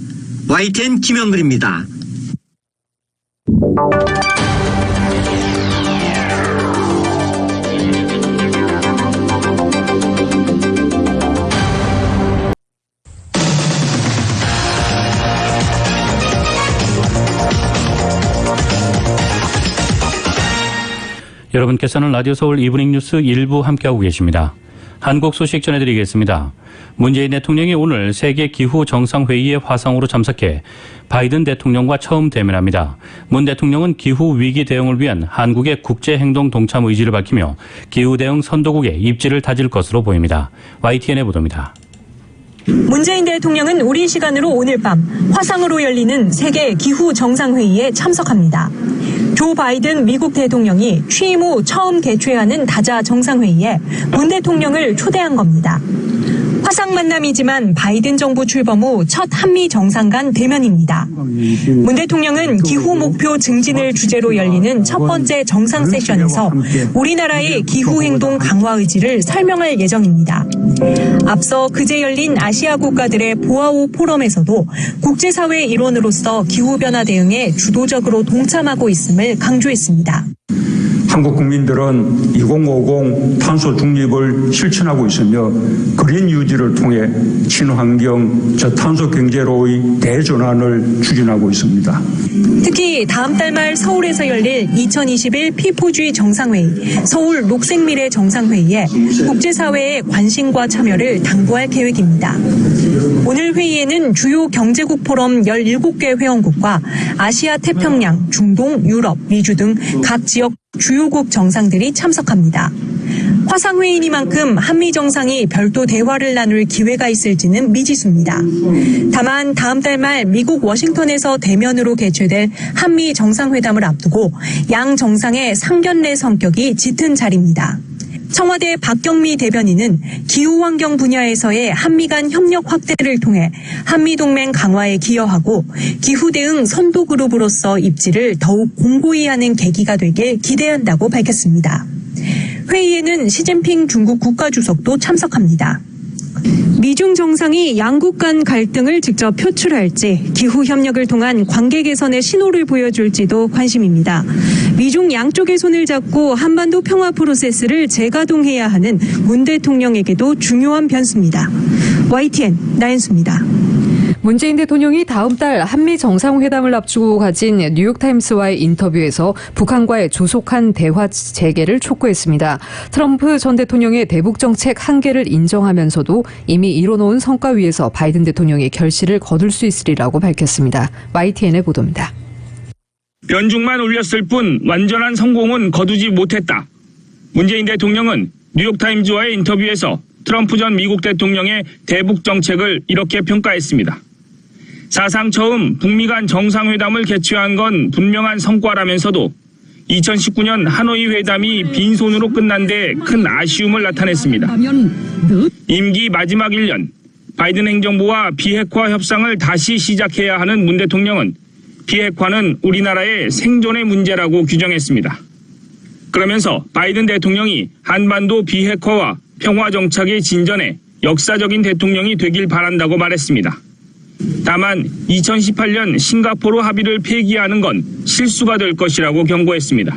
YTN 김영글입니다. 여러분께서는 라디오 서울 이브닝 뉴스 일부 함께하고 계십니다. 한국 소식 전해드리겠습니다. 문재인 대통령이 오늘 세계 기후 정상회의에 화상으로 참석해 바이든 대통령과 처음 대면합니다. 문 대통령은 기후 위기 대응을 위한 한국의 국제행동 동참 의지를 밝히며 기후 대응 선도국의 입지를 다질 것으로 보입니다. YTN의 보도입니다. 문재인 대통령은 우리 시간으로 오늘 밤 화상으로 열리는 세계 기후 정상회의에 참석합니다. 조 바이든 미국 대통령이 취임 후 처음 개최하는 다자 정상회의에 문 대통령을 초대한 겁니다. 화상 만남이지만 바이든 정부 출범 후 첫 한미 정상 간 대면입니다. 문 대통령은 기후 목표 증진을 주제로 열리는 첫 번째 정상 세션에서 우리나라의 기후 행동 강화 의지를 설명할 예정입니다. 앞서 그제 열린 아시아 국가들의 보아오 포럼에서도 국제사회 일원으로서 기후변화 대응에 주도적으로 동참하고 있음을 강조했습니다. 한국 국민들은 2050 탄소 중립을 실천하고 있으며 그린 뉴딜을 통해 친환경 저탄소 경제로의 대전환을 추진하고 있습니다. 특히 다음 달 말 서울에서 열릴 2021 P4G 정상회의, 서울 녹색미래 정상회의에 국제사회의 관심과 참여를 당부할 계획입니다. 오늘 회의에는 주요 경제국 포럼 17개 회원국과 아시아 태평양, 중동, 유럽, 미주 등 각 지역 주요국 정상들이 참석합니다. 화상회의니만큼 한미 정상이 별도 대화를 나눌 기회가 있을지는 미지수입니다. 다만 다음 달 말 미국 워싱턴에서 대면으로 개최될 한미 정상회담을 앞두고 양 정상의 상견례 성격이 짙은 자리입니다. 청와대 박경미 대변인은 기후환경 분야에서의 한미 간 협력 확대를 통해 한미동맹 강화에 기여하고 기후대응 선도그룹으로서 입지를 더욱 공고히 하는 계기가 되길 기대한다고 밝혔습니다. 회의에는 시진핑 중국 국가주석도 참석합니다. 미중 정상이 양국 간 갈등을 직접 표출할지 기후 협력을 통한 관계 개선의 신호를 보여줄지도 관심입니다. 미중 양쪽의 손을 잡고 한반도 평화 프로세스를 재가동해야 하는 문 대통령에게도 중요한 변수입니다. YTN 나연수입니다. 문재인 대통령이 다음 달 한미 정상회담을 앞두고 가진 뉴욕타임스와의 인터뷰에서 북한과의 조속한 대화 재개를 촉구했습니다. 트럼프 전 대통령의 대북 정책 한계를 인정하면서도 이미 이뤄놓은 성과 위에서 바이든 대통령의 결실을 거둘 수 있으리라고 밝혔습니다. YTN의 보도입니다. 변죽만 올렸을 뿐 완전한 성공은 거두지 못했다. 문재인 대통령은 뉴욕타임즈와의 인터뷰에서 트럼프 전 미국 대통령의 대북 정책을 이렇게 평가했습니다. 사상 처음 북미 간 정상회담을 개최한 건 분명한 성과라면서도 2019년 하노이 회담이 빈손으로 끝난 데 큰 아쉬움을 나타냈습니다. 임기 마지막 1년, 바이든 행정부와 비핵화 협상을 다시 시작해야 하는 문 대통령은 비핵화는 우리나라의 생존의 문제라고 규정했습니다. 그러면서 바이든 대통령이 한반도 비핵화와 평화 정착의 진전에 역사적인 대통령이 되길 바란다고 말했습니다. 다만 2018년 싱가포르 합의를 폐기하는 건 실수가 될 것이라고 경고했습니다.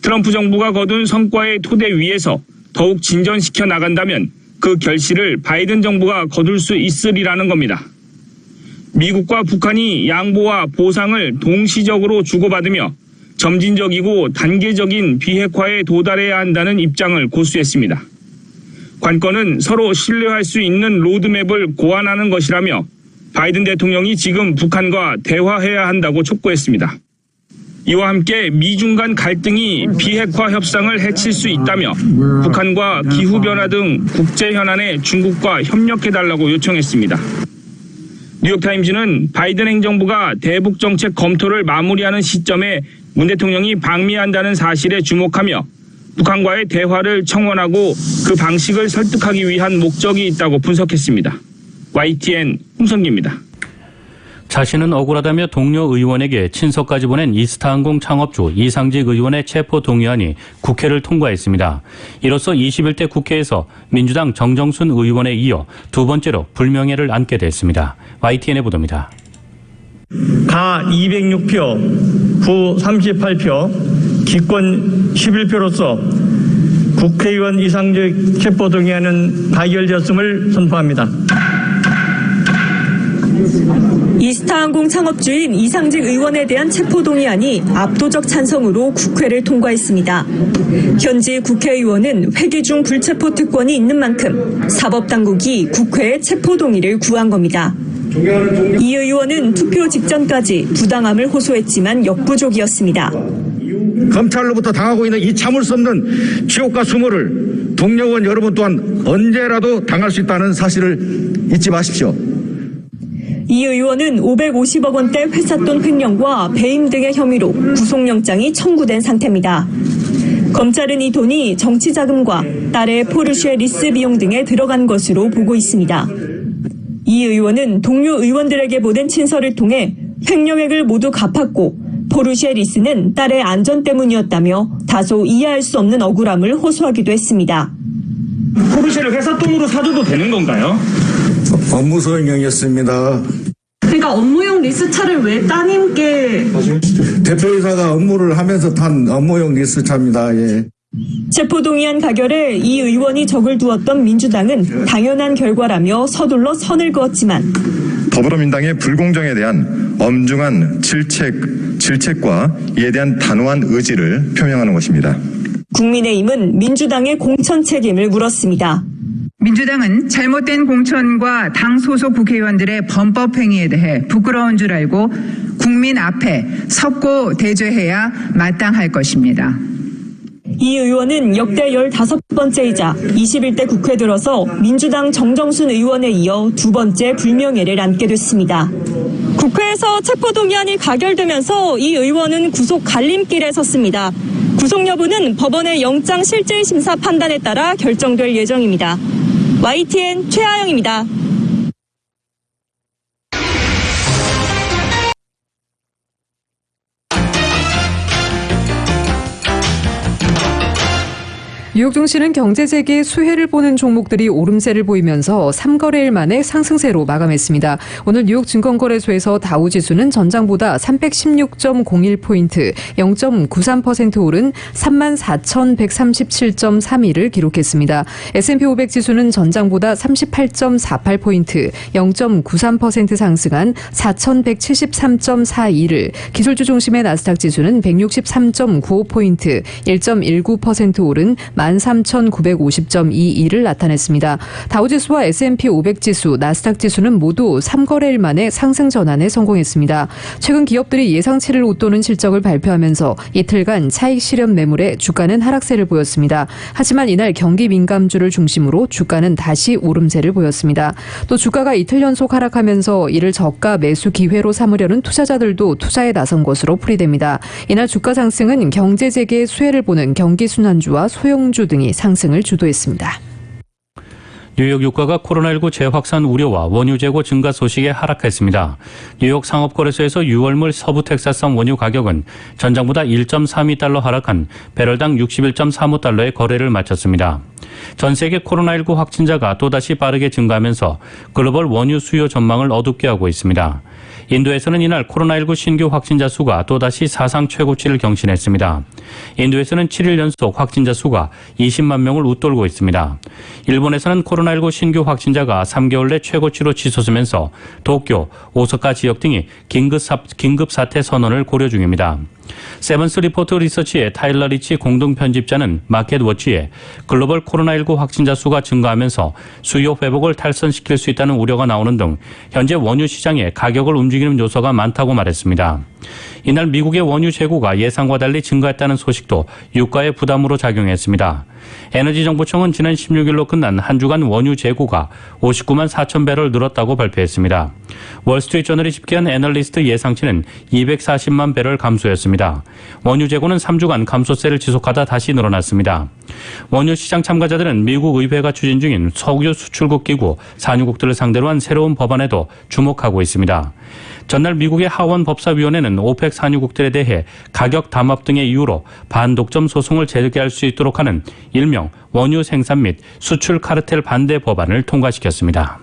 트럼프 정부가 거둔 성과의 토대 위에서 더욱 진전시켜 나간다면 그 결실을 바이든 정부가 거둘 수 있으리라는 겁니다. 미국과 북한이 양보와 보상을 동시적으로 주고받으며 점진적이고 단계적인 비핵화에 도달해야 한다는 입장을 고수했습니다. 관건은 서로 신뢰할 수 있는 로드맵을 고안하는 것이라며 바이든 대통령이 지금 북한과 대화해야 한다고 촉구했습니다. 이와 함께 미중 간 갈등이 비핵화 협상을 해칠 수 있다며 북한과 기후변화 등 국제 현안에 중국과 협력해달라고 요청했습니다. 뉴욕타임즈는 바이든 행정부가 대북 정책 검토를 마무리하는 시점에 문 대통령이 방미한다는 사실에 주목하며 북한과의 대화를 청원하고 그 방식을 설득하기 위한 목적이 있다고 분석했습니다. YTN 홍성기입니다. 자신은 억울하다며 동료 의원에게 친서까지 보낸 이스타항공 창업주 이상직 의원의 체포 동의안이 국회를 통과했습니다. 이로써 21대 국회에서 민주당 정정순 의원에 이어 두 번째로 불명예를 안게 됐습니다. YTN의 보도입니다. 가 206표, 부 38표, 기권 11표로서 국회의원 이상직 체포 동의안은 가결되었음을 선포합니다. 이스타항공 창업주인 이상직 의원에 대한 체포동의안이 압도적 찬성으로 국회를 통과했습니다. 현재 국회의원은 회기 중 불체포 특권이 있는 만큼 사법당국이 국회에 체포동의를 구한 겁니다. 이 의원은 투표 직전까지 부당함을 호소했지만 역부족이었습니다. 검찰로부터 당하고 있는 이 참을 수 없는 지옥과 수모를 동료 의원 여러분 또한 언제라도 당할 수 있다는 사실을 잊지 마십시오. 이 의원은 550억 원대 회삿돈 횡령과 배임 등의 혐의로 구속영장이 청구된 상태입니다. 검찰은 이 돈이 정치자금과 딸의 포르쉐 리스 비용 등에 들어간 것으로 보고 있습니다. 이 의원은 동료 의원들에게 보낸 친서를 통해 횡령액을 모두 갚았고 포르쉐 리스는 딸의 안전 때문이었다며 다소 이해할 수 없는 억울함을 호소하기도 했습니다. 포르쉐를 회사 돈으로 사줘도 되는 건가요? 업무소 횡령이었습니다. 그러니까 업무용 리스차를 왜 따님께? 대표이사가 업무를 하면서 탄 업무용 리스차입니다. 예. 체포동의안 가결에 이 의원이 적을 두었던 민주당은 당연한 결과라며 서둘러 선을 그었지만 더불어민주당의 불공정에 대한 엄중한 질책과 이에 대한 단호한 의지를 표명하는 것입니다. 국민의힘은 민주당의 공천 책임을 물었습니다. 민주당은 잘못된 공천과 당 소속 국회의원들의 범법 행위에 대해 부끄러운 줄 알고 국민 앞에 섰고 대죄해야 마땅할 것입니다. 이 의원은 역대 15번째이자 21대 국회 들어서 민주당 정정순 의원에 이어 두 번째 불명예를 안게 됐습니다. 국회에서 체포동의안이 가결되면서 이 의원은 구속 갈림길에 섰습니다. 구속 여부는 법원의 영장 실질 심사 판단에 따라 결정될 예정입니다. YTN 최하영입니다. 뉴욕 증시는 경제 재개의 수혜를 보는 종목들이 오름세를 보이면서 3거래일 만에 상승세로 마감했습니다. 오늘 뉴욕 증권거래소에서 다우지수는 전장보다 316.01포인트, 0.93% 오른 34,137.32를 기록했습니다. S&P 500 지수는 전장보다 38.48포인트, 0.93% 상승한 4,173.42를, 기술주 중심의 나스닥 지수는 163.95포인트, 1.19% 오른 13,950.22를 나타냈습니다. 다우지수와 S&P 500지수, 나스닥 지수는 모두 3거래일 만에 상승 전환에 성공했습니다. 최근 기업들이 예상치를 웃도는 실적을 발표하면서 이틀간 차익 실현 매물에 주가는 하락세를 보였습니다. 하지만 이날 경기 민감주를 중심으로 주가는 다시 오름세를 보였습니다. 또 주가가 이틀 연속 하락하면서 이를 저가 매수 기회로 삼으려는 투자자들도 투자에 나선 것으로 풀이됩니다. 이날 주가 상승은 경제 재개의 수혜를 보는 경기 순환주와 소형주 등이 상승을 주도했습니다. 뉴욕 유가가 코로나19 재확산 우려와 원유 재고 증가 소식에 하락했습니다. 뉴욕 상업거래소에서 6월물 서부 텍사스산 원유 가격은 전장보다 1.32달러 하락한 배럴당 61.35달러의 거래를 마쳤습니다. 전 세계 코로나19 확진자가 또다시 빠르게 증가하면서 글로벌 원유 수요 전망을 어둡게 하고 있습니다. 인도에서는 이날 코로나19 신규 확진자 수가 또다시 사상 최고치를 경신했습니다. 인도에서는 7일 연속 확진자 수가 20만 명을 웃돌고 있습니다. 일본에서는 코로나19 신규 확진자가 3개월 내 최고치로 치솟으면서 도쿄, 오사카 지역 등이 긴급 사태 선언을 고려 중입니다. 세븐스 리포트 리서치의 타일러 리치 공동 편집자는 마켓워치에 글로벌 코로나19 확진자 수가 증가하면서 수요 회복을 탈선시킬 수 있다는 우려가 나오는 등 현재 원유 시장에 가격을 움직이는 요소가 많다고 말했습니다. 이날 미국의 원유 재고가 예상과 달리 증가했다는 소식도 유가의 부담으로 작용했습니다. 에너지정보청은 지난 16일로 끝난 한 주간 원유 재고가 59만 4천 배럴 늘었다고 발표했습니다. 월스트리트저널이 집계한 애널리스트 예상치는 240만 배럴 감소였습니다. 원유 재고는 3주간 감소세를 지속하다 다시 늘어났습니다. 원유 시장 참가자들은 미국 의회가 추진 중인 석유 수출국 기구 산유국들을 상대로 한 새로운 법안에도 주목하고 있습니다. 전날 미국의 하원 법사위원회는 오펙 산유국들에 대해 가격 담합 등의 이유로 반독점 소송을 제기할 수 있도록 하는 일명 원유 생산 및 수출 카르텔 반대 법안을 통과시켰습니다.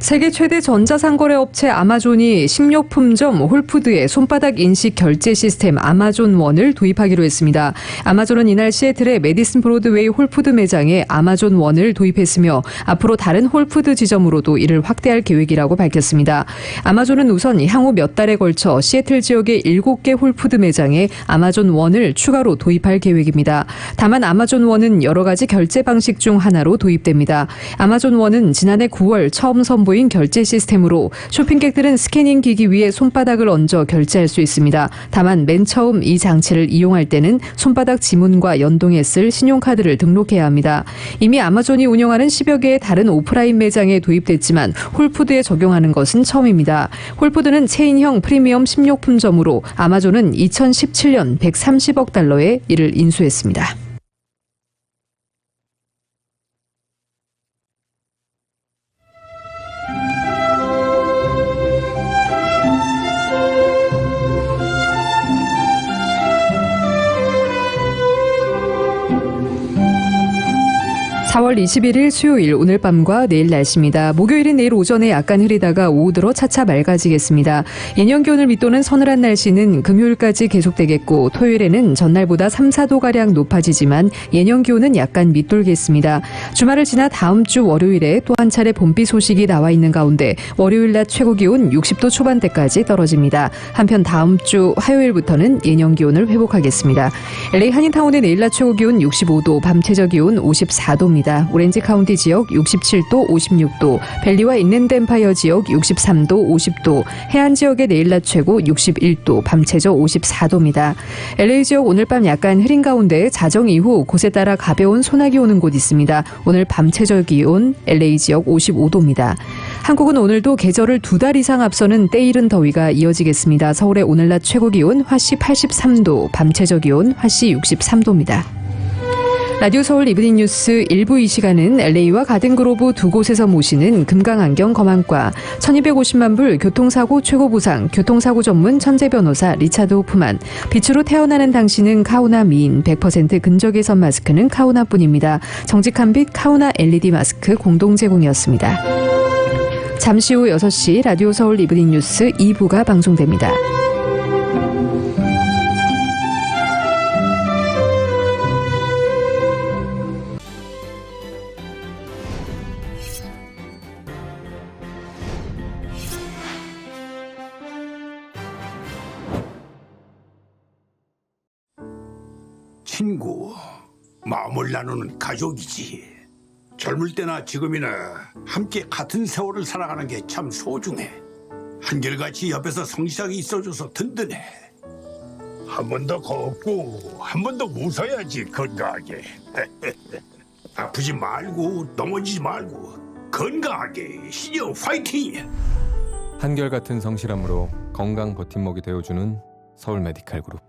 세계 최대 전자상거래 업체 아마존이 식료품점 홀푸드에 손바닥 인식 결제 시스템 아마존 원을 도입하기로 했습니다. 아마존은 이날 시애틀의 메디슨 브로드웨이 홀푸드 매장에 아마존 원을 도입했으며 앞으로 다른 홀푸드 지점으로도 이를 확대할 계획이라고 밝혔습니다. 아마존은 우선 향후 몇 달에 걸쳐 시애틀 지역의 7개 홀푸드 매장에 아마존 원을 추가로 도입할 계획입니다. 다만 아마존 원은 여러 가지 결제 방식 중 하나로 도입됩니다. 아마존 원은 지난해 9월 처음 선보인 결제 시스템으로 쇼핑객들은 스캐닝 기기 위에 손바닥을 얹어 결제할 수 있습니다. 다만 맨 처음 이 장치를 이용할 때는 손바닥 지문과 연동해 쓸 신용카드를 등록해야 합니다. 이미 아마존이 운영하는 10여 개의 다른 오프라인 매장에 도입됐지만 홀푸드에 적용하는 것은 처음입니다. 홀푸드는 체인형 프리미엄 식료품점으로 아마존은 2017년 130억 달러에 이를 인수했습니다. (4월 21일) 수요일 오늘 밤과 내일 날씨입니다. 목요일인 내일 오전에 약간 흐리다가 오후 들어 차차 맑아지겠습니다. 예년기온을 밑도는 서늘한 날씨는 금요일까지 계속되겠고 토요일에는 전날보다 3, 4도가량 높아지지만 예년기온은 약간 밑돌겠습니다. 주말을 지나 다음 주 월요일에 또 한 차례 봄비 소식이 나와 있는 가운데 월요일 낮 최고기온 60도 초반대까지 떨어집니다. 한편 다음 주 화요일부터는 예년기온을 회복하겠습니다. LA 한인타운의 내일 낮 최고기온 65도, 밤 최저기온 54도입니다. 오렌지 카운티 지역 67도, 56도, 밸리와 인랜드 엠파이어 지역 63도, 50도, 해안 지역의 내일 낮 최고 61도, 밤 최저 54도입니다. LA 지역 오늘 밤 약간 흐린 가운데 자정 이후 곳에 따라 가벼운 소나기 오는 곳 있습니다. 오늘 밤 최저 기온 LA 지역 55도입니다. 한국은 오늘도 계절을 2달 이상 앞서는 때이른 더위가 이어지겠습니다. 서울의 오늘 낮 최고 기온 화씨 83도, 밤 최저 기온 화씨 63도입니다. 라디오 서울 이브닝 뉴스 1부 이 시간은 LA와 가든그로브 두 곳에서 모시는 금강안경 검안과 1250만 불 교통사고 최고 보상 교통사고 전문 천재 변호사 리차드 호프만, 빛으로 태어나는 당신은 카우나 미인 100% 근적의 선 마스크는 카우나뿐입니다. 정직한 빛 카우나 LED 마스크 공동 제공이었습니다. 잠시 후 6시 라디오 서울 이브닝 뉴스 2부가 방송됩니다. 친구, 마음을 나누는 가족이지. 젊을 때나 지금이나 함께 같은 세월을 살아가는 게 참 소중해. 한결같이 옆에서 성실하게 있어줘서 든든해. 한 번 더 걷고 한 번 더 웃어야지 건강하게. 아프지 말고 넘어지지 말고 건강하게 신여 화이팅! 한결같은 성실함으로 건강 버팀목이 되어주는 서울 메디칼 그룹.